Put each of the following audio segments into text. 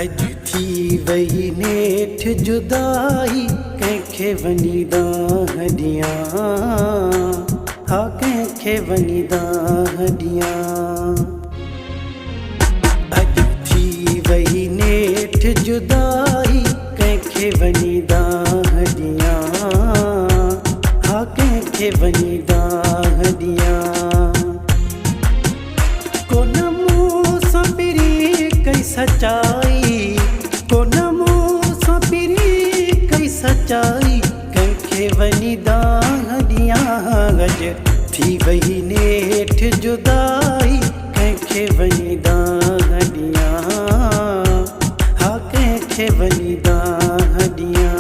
अज थी वही नेठ जुदाई कंहिंखे वञी हॾियां हा कंहिंखे वञी हॾियां। अज थी वही नेठ जुदाई कंहिंखे वञी हॾियां हा कंहिंखे वञी हॾियां। कोन मूं सां पिरी कई सचाई कोन मूं सां पिरी कई सचाई कंहिंखे वञी हॾियां। अज थी वही नेठ जुदाई कंहिंखे वञी हॾियां हा कंहिंखे वञी हॾियां।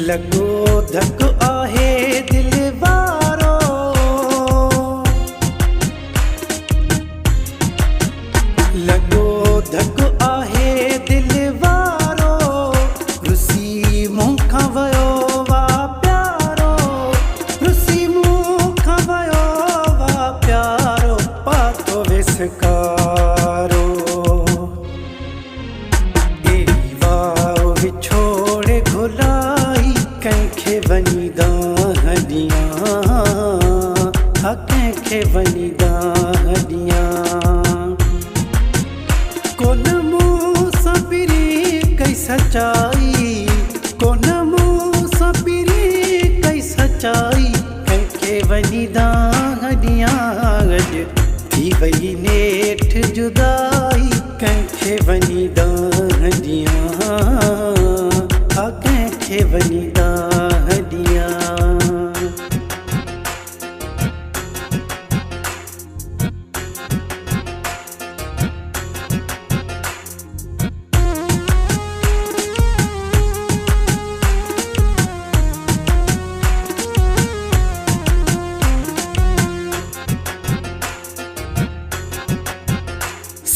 लगो धक आहे दिल वारो लगो धक आहे दिल वारो रुसी मूंखां वयो वा प्यारो रुसी मूंखां वयो वा प्यारो पातो विसकारो एड़ी वाव विछोड़े घुलाई कंहिंखे वञी हॾियां हा कंहिंखे वञी हॾियां। कोन मूं सां पिरी कई सचाई कोन मूं सां पिरी कई सचाई कंहिंखे वञी हॾियां। अज थी वई नेठ जुदाई कंहिंखे वञी हॾियां हा कंहिंखे वञी हॾियां।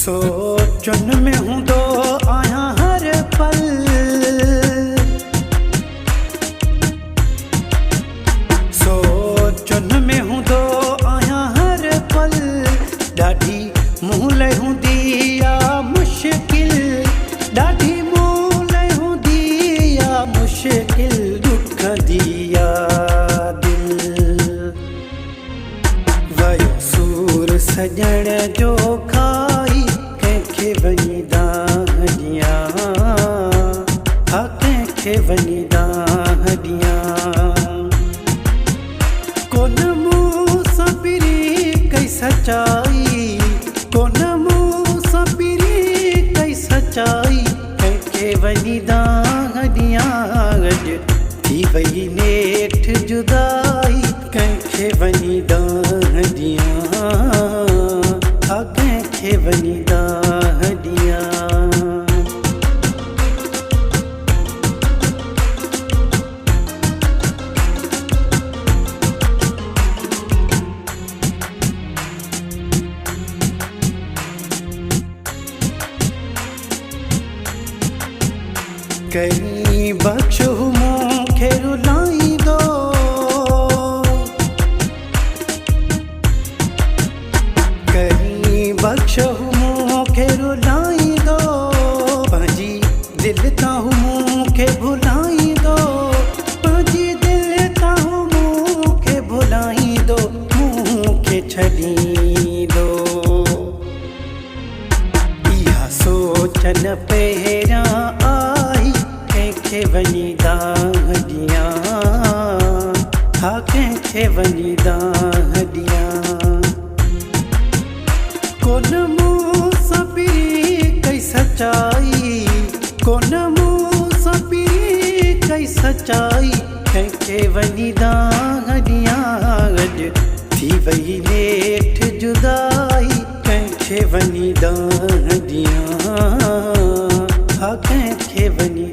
सोचुनि में हूंदो आहियां हर पल सोचुनि में हूंदो आहियां हर पल ॾाढी मूं लाइ हूंदी आहे मुश्किल ॾाढी मूं लाइ हूंदी आहे मुश्किल ॾुखंदी आहे दिल वयो सूर सॼण जो खाई कंहिंखे वञी हॾियां हा कंहिंखे वञी हॾियां। कोन मूं सां पिरी कई सचाई कोन मूं सां पिरी कई सचाई कंहिंखे वञी हॾियां। अज थी वई नेठ जुदाई कंहिंखे वञी हॾियां हा कंहिंखे वञी हॾियां। कई बख़्श मूंखे रुलाईंदो कई बख़्श मूंखे रुलाईंदो पंहिंजी दिलि तां मूंखे भुलाईंदो पंहिंजी दिलि तां मूंखे भुलाईंदो मूंखे छॾींदो। इहा सोचन पहिरियां आई कंहिंखे वञी हॾियां हा कंहिंखे वञी हॾियां। कोन मूं सां पिरी कई सचाई कोन मूं सां पिरी कई सचाई कंहिंखे वञी हॾियां। अज थी वई नेठ जुदाई कंहिंखे वञी हॾियां हा कंहिंखे वञी